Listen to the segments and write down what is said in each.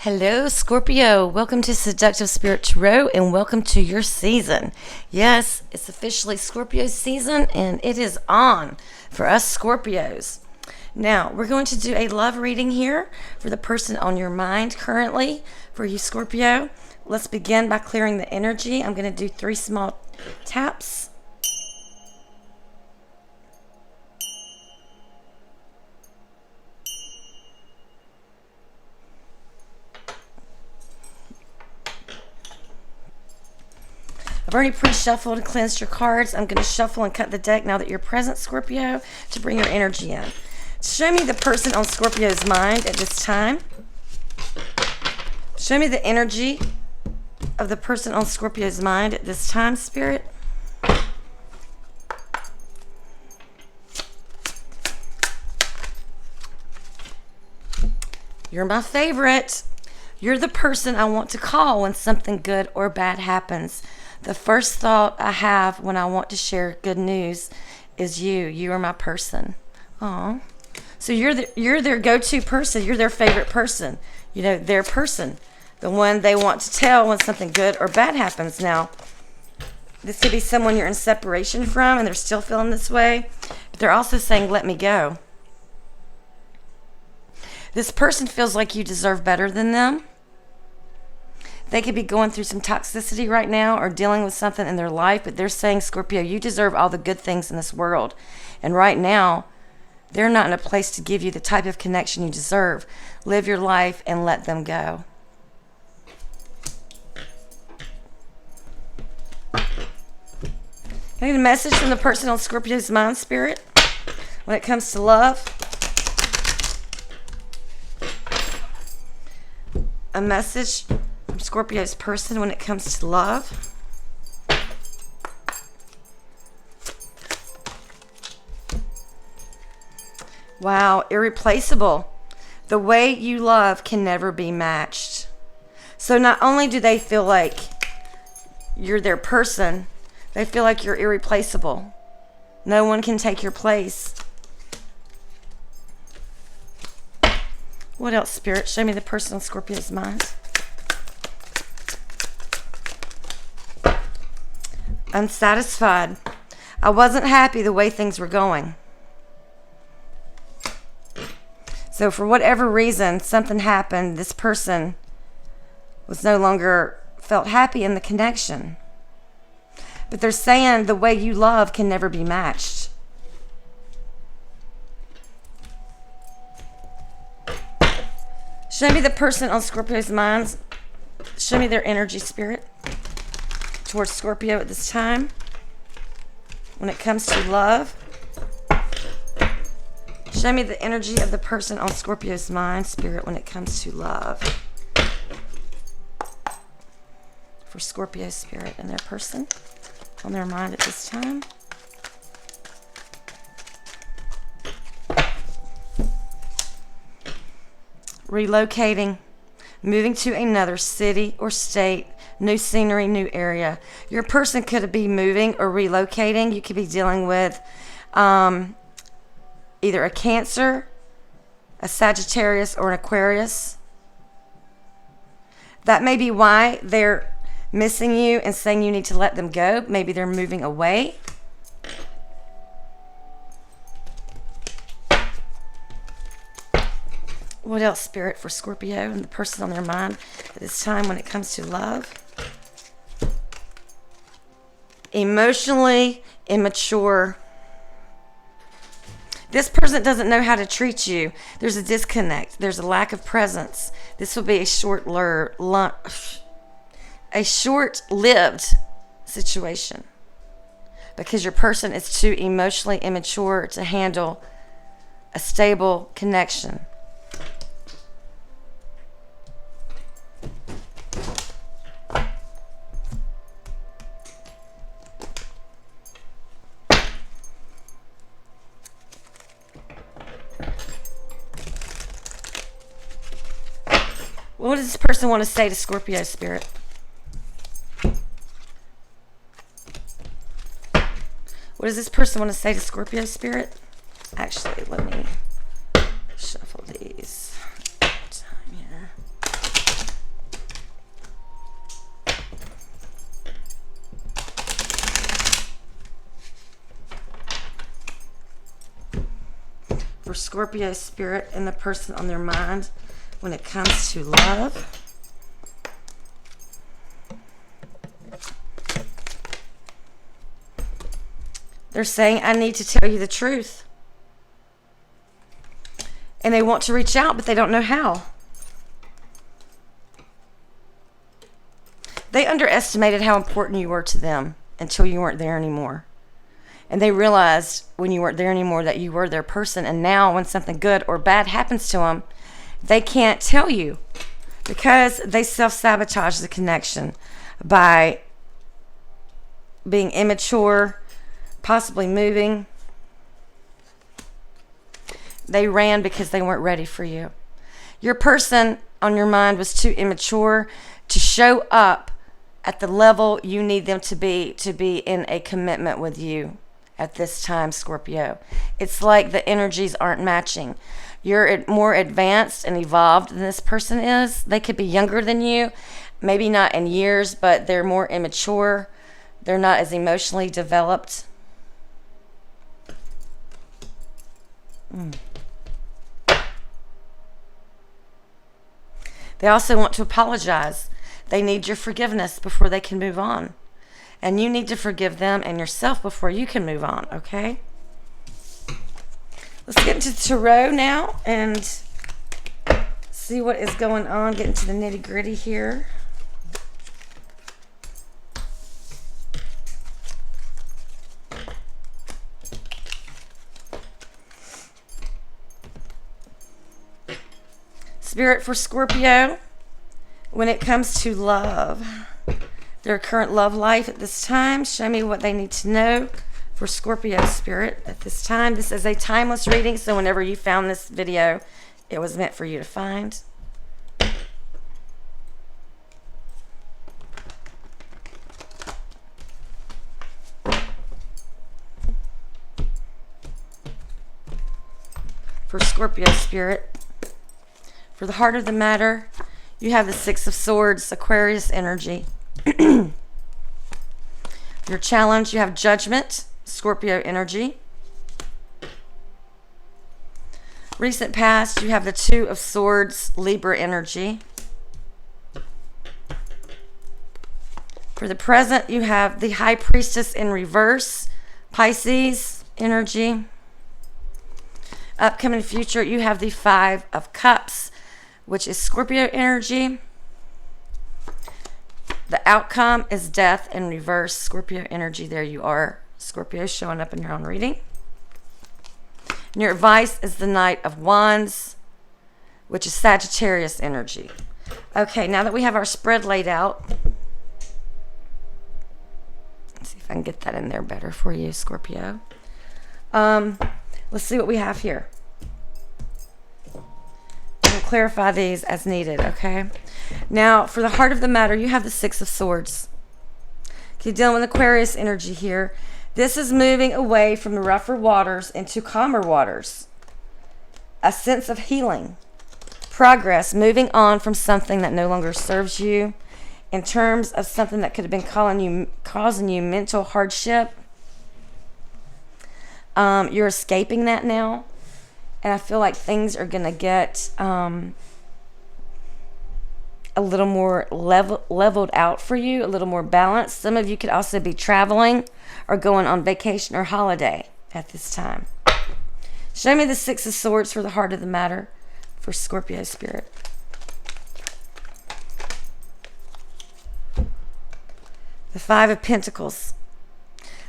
Hello, Scorpio. Welcome to Seductive Spirit Tarot and welcome to your season. Yes, it's officially Scorpio season and it is on for us Scorpios. Now, we're going to do a love reading here for the person on your mind currently for you, Scorpio. Let's begin by clearing the energy. I'm going to do 3 small taps. I've already pre-shuffled and cleansed your cards. I'm going to shuffle and cut the deck now that you're present, Scorpio, to bring your energy in. Show me the person on Scorpio's mind at this time. Show me the energy of the person on Scorpio's mind at this time, Spirit. You're my favorite. You're the person I want to call when something good or bad happens. The first thought I have when I want to share good news is you. You are my person. Aw. So you're their go-to person. You're their favorite person. You know, their person. The one they want to tell when something good or bad happens. Now, this could be someone you're in separation from and they're still feeling this way. But they're also saying, let me go. This person feels like you deserve better than them. They could be going through some toxicity right now or dealing with something in their life, but they're saying, Scorpio, you deserve all the good things in this world. And right now, they're not in a place to give you the type of connection you deserve. Live your life and let them go. Can I get a message from the person on Scorpio's mind, Spirit, when it comes to love? A message from Scorpio's person when it comes to love. Wow, irreplaceable. The way you love can never be matched. So not only do they feel like you're their person, they feel like you're irreplaceable. No one can take your place. What else, Spirit? Show me the person on Scorpio's mind. Unsatisfied. I wasn't happy the way things were going. So for whatever reason, something happened. This person was no longer felt happy in the connection. But they're saying the way you love can never be matched. Show me the person on Scorpio's mind. Show me their energy, Spirit, towards Scorpio at this time. When it comes to love. Show me the energy of the person on Scorpio's mind, Spirit, when it comes to love. For Scorpio, Spirit, and their person on their mind at this time. Relocating, moving to another city or state, new scenery, new area. Your person could be moving or relocating. You could be dealing with either a Cancer, a Sagittarius, or an Aquarius. That may be why they're missing you and saying you need to let them go. Maybe they're moving away. What else, Spirit, for Scorpio and the person on their mind at this time when it comes to love? Emotionally immature. This person doesn't know how to treat you. There's a disconnect. There's a lack of presence. This will be a short-lived situation because your person is too emotionally immature to handle a stable connection. What does this person want to say to Scorpio, Spirit? What does this person want to say to Scorpio, Spirit? Actually, let me shuffle these. Time here. for Scorpio spirit and the person on their mind when it comes to love. They're saying, I need to tell you the truth. And they want to reach out, but they don't know how. They underestimated how important you were to them until you weren't there anymore. And they realized when you weren't there anymore that you were their person. And now when something good or bad happens to them, they can't tell you because they self-sabotage the connection by being immature, possibly moving. They ran because they weren't ready for you. Your person on your mind was too immature to show up at the level you need them to be in a commitment with you at this time, Scorpio. It's like the energies aren't matching. You're more advanced and evolved than this person is. They could be younger than you, maybe not in years, but they're more immature. They're not as emotionally developed. They also want to apologize. They need your forgiveness before they can move on. And you need to forgive them and yourself before you can move on, okay? Let's get into the tarot now and see what is going on. Get into the nitty-gritty here. Spirit for Scorpio, when it comes to love, their current love life at this time, show me what they need to know for Scorpio spirit at this time. This is a timeless reading, so whenever you found this video, it was meant for you to find. For Scorpio spirit, for the heart of the matter, you have the Six of Swords, Aquarius energy. Your challenge, you have Judgment, Scorpio energy. Recent past, you have the Two of Swords, Libra energy. For the present, you have the High Priestess in reverse, Pisces energy. Upcoming future, you have the Five of Cups, which is Scorpio energy. The outcome is Death in reverse, Scorpio energy. There you are, Scorpio, showing up in your own reading. And your advice is the Knight of Wands, which is Sagittarius energy. Okay, now that we have our spread laid out, let's see if I can get that in there better for you, Scorpio. Let's see what we have here. We'll clarify these as needed, okay? Now, for the heart of the matter, you have the Six of Swords. Okay, dealing with Aquarius energy here. This is moving away from the rougher waters into calmer waters. A sense of healing. Progress, moving on from something that no longer serves you. In terms of something that could have been causing you mental hardship. You're escaping that now. And I feel like things are going to get a little more leveled out for you, a little more balanced. Some of you could also be traveling or going on vacation or holiday at this time. Show me the Six of Swords for the heart of the matter for Scorpio spirit. The Five of Pentacles.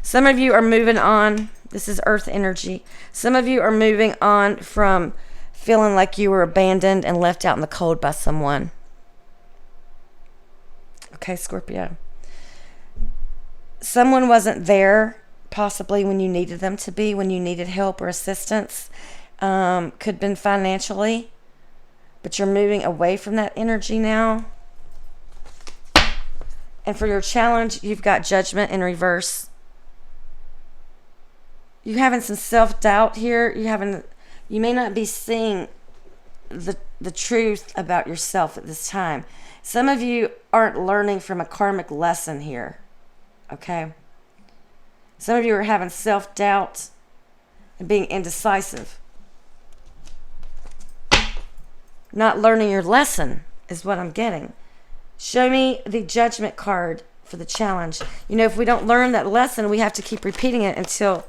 Some of you are moving on. This is earth energy. Some of you are moving on from feeling like you were abandoned and left out in the cold by someone. Okay, Scorpio. Someone wasn't there possibly when you needed them to be, when you needed help or assistance. Could have been financially, but you're moving away from that energy now. And for your challenge, you've got Judgment in reverse. You're having some self-doubt here. You may not be seeing the truth about yourself at this time. Some of you aren't learning from a karmic lesson here. Okay? Some of you are having self-doubt and being indecisive. not learning your lesson is what I'm getting. Show me the Judgment card for the challenge. You know, if we don't learn that lesson, we have to keep repeating it until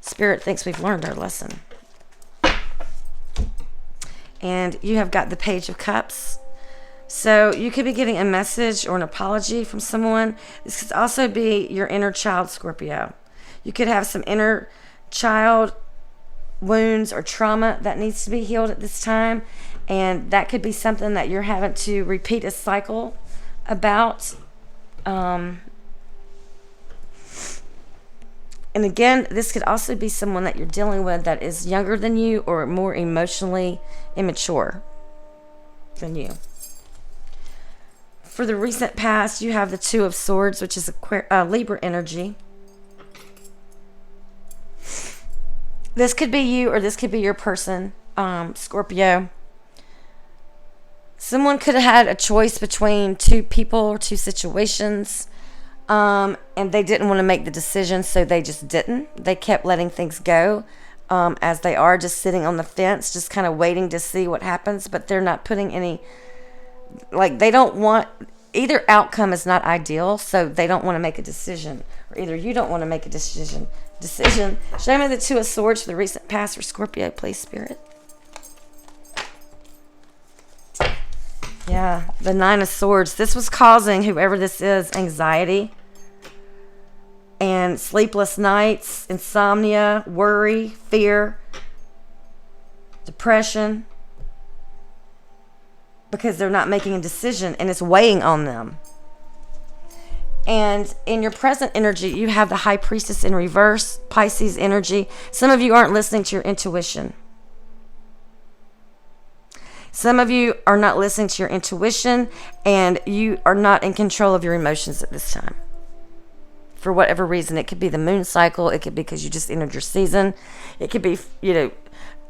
Spirit thinks we've learned our lesson. And you have got the Page of Cups. So you could be getting a message or an apology from someone. This could also be your inner child, Scorpio. You could have some inner child wounds or trauma that needs to be healed at this time. And that could be something that you're having to repeat a cycle about. And again, this could also be someone that you're dealing with that is younger than you or more emotionally immature than you. For the recent past, you have the Two of Swords, which is Libra energy. This could be you or this could be your person, Scorpio. Someone could have had a choice between two people or two situations, and they didn't want to make the decision, so they just didn't. They kept letting things go as they are, just sitting on the fence, just kind of waiting to see what happens, but they're not putting any, like, they don't want, either outcome is not ideal, so they don't want to make a decision, or either you don't want to make a decision. Show me the Two of Swords for the recent past for Scorpio, please, Spirit. Yeah, the Nine of Swords. This was causing whoever this is anxiety and sleepless nights, insomnia, worry, fear, depression, because they're not making a decision and it's weighing on them. And in your present energy, you have the High Priestess in reverse, Pisces energy. Some of you aren't listening to your intuition. Some of you are not listening to your intuition, and you are not in control of your emotions at this time. For whatever reason, it could be the moon cycle. It could be because you just entered your season. It could be,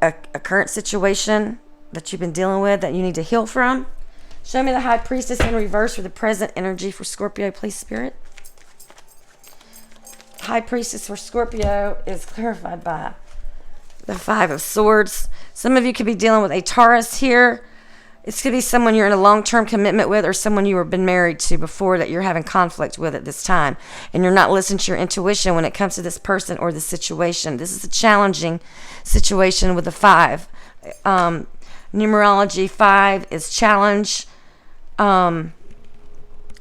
a current situation that you've been dealing with that you need to heal from. Show me the High Priestess in reverse for the present energy for Scorpio, please, Spirit. High Priestess for Scorpio is clarified by the Five of Swords. Some of you could be dealing with a Taurus here. It could be someone you're in a long-term commitment with or someone you have been married to before that you're having conflict with at this time. And you're not listening to your intuition when it comes to this person or the situation. This is a challenging situation with the 5. Numerology 5 is challenge,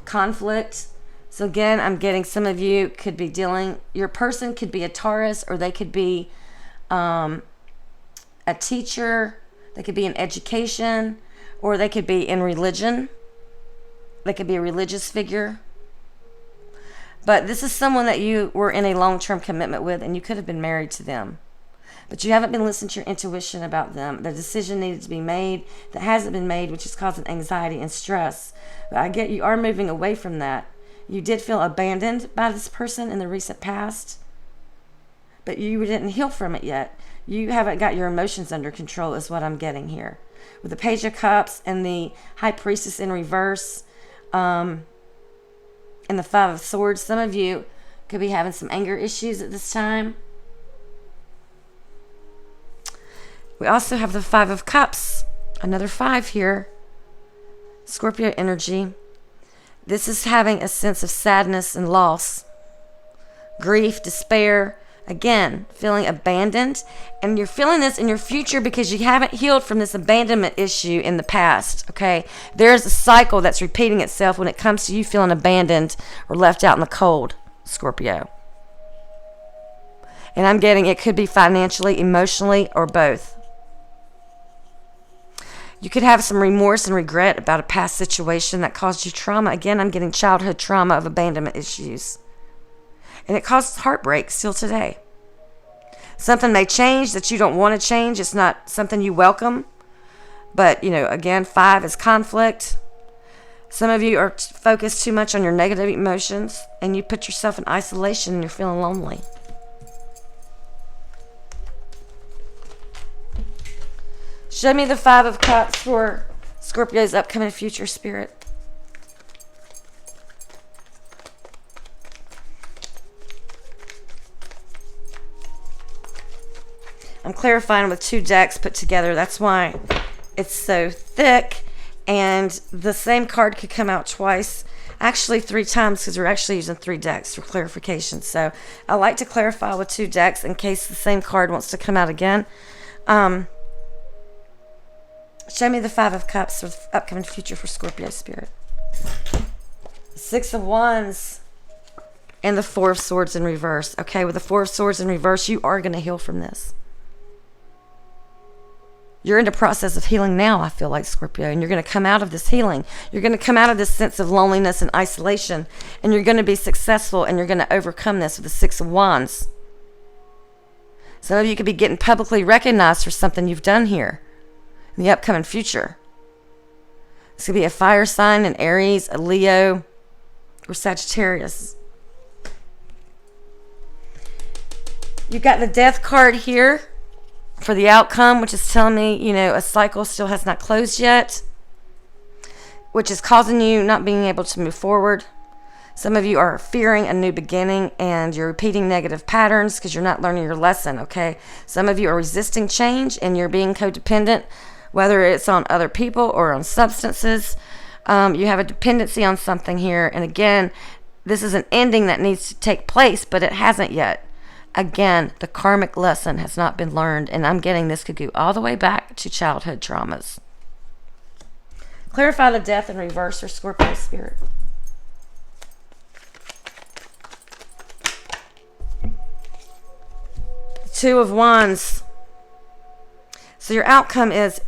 conflict. So again, I'm getting some of you could be your person could be a Taurus, or they could be a teacher, they could be in education, or they could be in religion. They could be a religious figure. But this is someone that you were in a long-term commitment with, and you could have been married to them. But you haven't been listening to your intuition about them. The decision needed to be made that hasn't been made, which is causing anxiety and stress. But I get you are moving away from that. You did feel abandoned by this person in the recent past, but you didn't heal from it yet. You haven't got your emotions under control is what I'm getting here. With the Page of Cups and the High Priestess in reverse, and the Five of Swords, some of you could be having some anger issues at this time. We also have the Five of Cups, another 5 here. Scorpio energy. This is having a sense of sadness and loss, grief, despair. Again, feeling abandoned. And you're feeling this in your future because you haven't healed from this abandonment issue in the past, okay? There's a cycle that's repeating itself when it comes to you feeling abandoned or left out in the cold, Scorpio. And I'm getting it could be financially, emotionally, or both. You could have some remorse and regret about a past situation that caused you trauma. Again, I'm getting childhood trauma of abandonment issues. And it causes heartbreak still today. Something may change that you don't want to change. It's not something you welcome. But, again, 5 is conflict. Some of you are focused too much on your negative emotions, and you put yourself in isolation and you're feeling lonely. Show me the 5 of Cups for Scorpio's upcoming future, Spirit. I'm clarifying with 2 decks put together. That's why It's so thick, and the same card could come out twice, actually 3 times, because we're actually using 3 decks for clarification. So I like to clarify with 2 decks in case the same card wants to come out again. Show me the 5 of Cups with upcoming future for Scorpio spirit. 6 of Wands and the 4 of Swords in reverse. Okay, with the 4 of Swords in reverse, you are going to heal from this. You're in the process of healing now, I feel like, Scorpio, and you're going to come out of this healing. You're going to come out of this sense of loneliness and isolation, and you're going to be successful, and you're going to overcome this with the 6 of Wands. Some of you could be getting publicly recognized for something you've done here in the upcoming future. This could be a fire sign, an Aries, a Leo, or Sagittarius. You've got the Death card here for the outcome, which is telling me, a cycle still has not closed yet, which is causing you not being able to move forward. Some of you are fearing a new beginning, and you're repeating negative patterns because you're not learning your lesson, okay? Some of you are resisting change, and you're being codependent, whether it's on other people or on substances. You have a dependency on something here, and again, this is an ending that needs to take place, but it hasn't yet. Again, the karmic lesson has not been learned, and I'm getting this could go all the way back to childhood traumas. Clarify the Death in reverse for Scorpio spirit. The 2 of Wands. So your outcome is,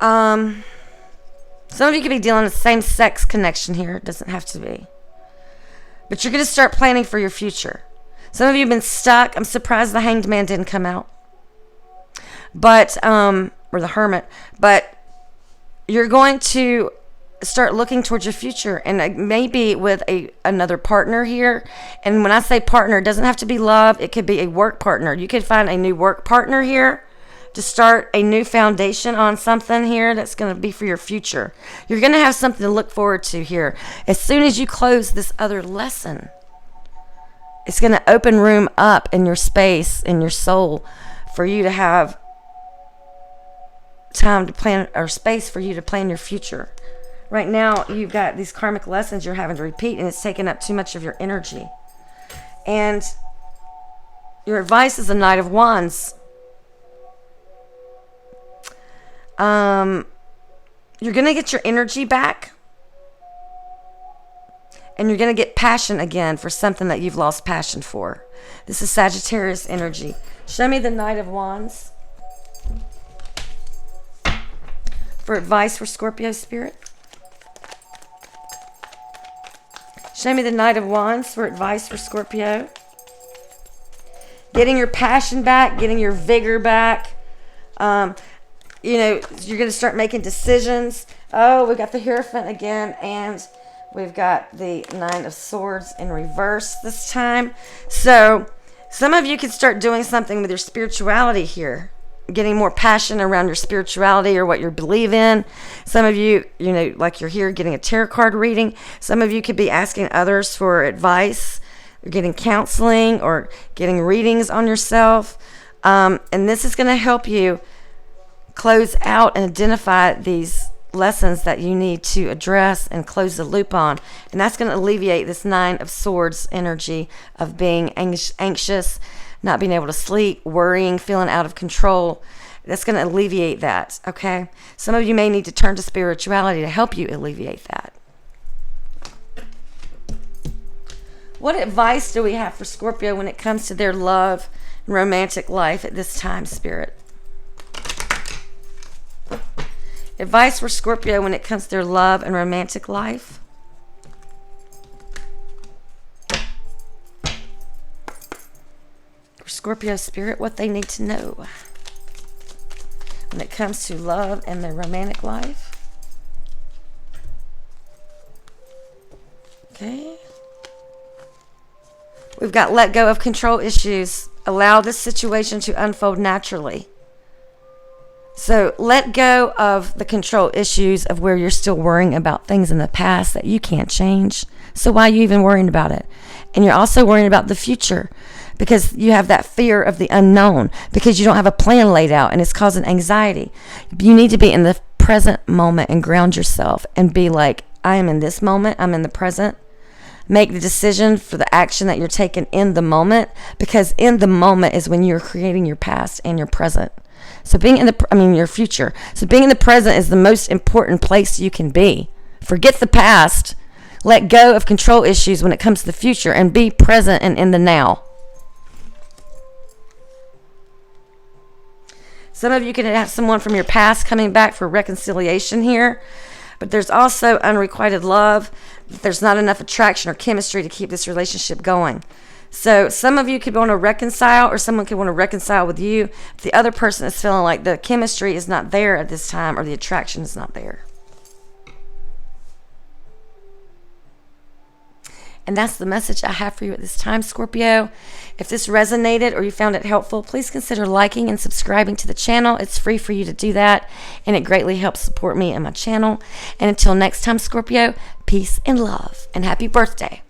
some of you could be dealing with same-sex connection here. It doesn't have to be. But you're going to start planning for your future. Some of you have been stuck. I'm surprised the Hanged Man didn't come out. But, or the Hermit. But you're going to start looking towards your future. And maybe with another partner here. And when I say partner, it doesn't have to be love. It could be a work partner. You could find a new work partner here to start a new foundation on something here that's going to be for your future. You're going to have something to look forward to here. As soon as you close this other lesson, it's going to open room up in your space, in your soul, for you to have time to plan, or space for you to plan your future. Right now, you've got these karmic lessons you're having to repeat, and it's taking up too much of your energy. And your advice is the Knight of Wands. You're going to get your energy back, and you're going to get passion again for something that you've lost passion for. This is Sagittarius energy. Show me the Knight of Wands for advice for Scorpio spirit. Show me the Knight of Wands for advice for Scorpio. Getting your passion back, getting your vigor back. You're going to start making decisions. Oh, we got the Hierophant again, and we've got the 9 of Swords in reverse this time. So some of you can start doing something with your spirituality here, getting more passion around your spirituality or what you believe in. Some of you, like you're here getting a tarot card reading. Some of you could be asking others for advice, or getting counseling, or getting readings on yourself. And this is going to help you close out and identify these lessons that you need to address and close the loop on. And that's going to alleviate this 9 of Swords energy of being anxious, not being able to sleep, worrying, feeling out of control. That's going to alleviate that, okay? Some of you may need to turn to spirituality to help you alleviate that. What advice do we have for Scorpio when it comes to their love and romantic life at this time, Spirit? Advice for Scorpio when it comes to their love and romantic life. For Scorpio spirit, what they need to know when it comes to love and their romantic life. Okay. We've got let go of control issues. Allow this situation to unfold naturally. So let go of the control issues of where you're still worrying about things in the past that you can't change. So why are you even worrying about it? And you're also worrying about the future. because you have that fear of the unknown, because you don't have a plan laid out and it's causing anxiety. You need to be in the present moment and ground yourself and be like, I am in this moment, I'm in the present. Make the decision for the action that you're taking in the moment, because in the moment is when you're creating your past and your present. So being in your future. So being in the present is the most important place you can be. Forget the past. Let go of control issues when it comes to the future and be present and in the now. Some of you can have someone from your past coming back for reconciliation here, but there's also unrequited love. There's not enough attraction or chemistry to keep this relationship going. So some of you could want to reconcile, or someone could want to reconcile with you. If the other person is feeling like the chemistry is not there at this time, or the attraction is not there. And that's the message I have for you at this time, Scorpio. If this resonated or you found it helpful, please consider liking and subscribing to the channel. It's free for you to do that, and it greatly helps support me and my channel. And until next time, Scorpio, peace and love, and happy birthday.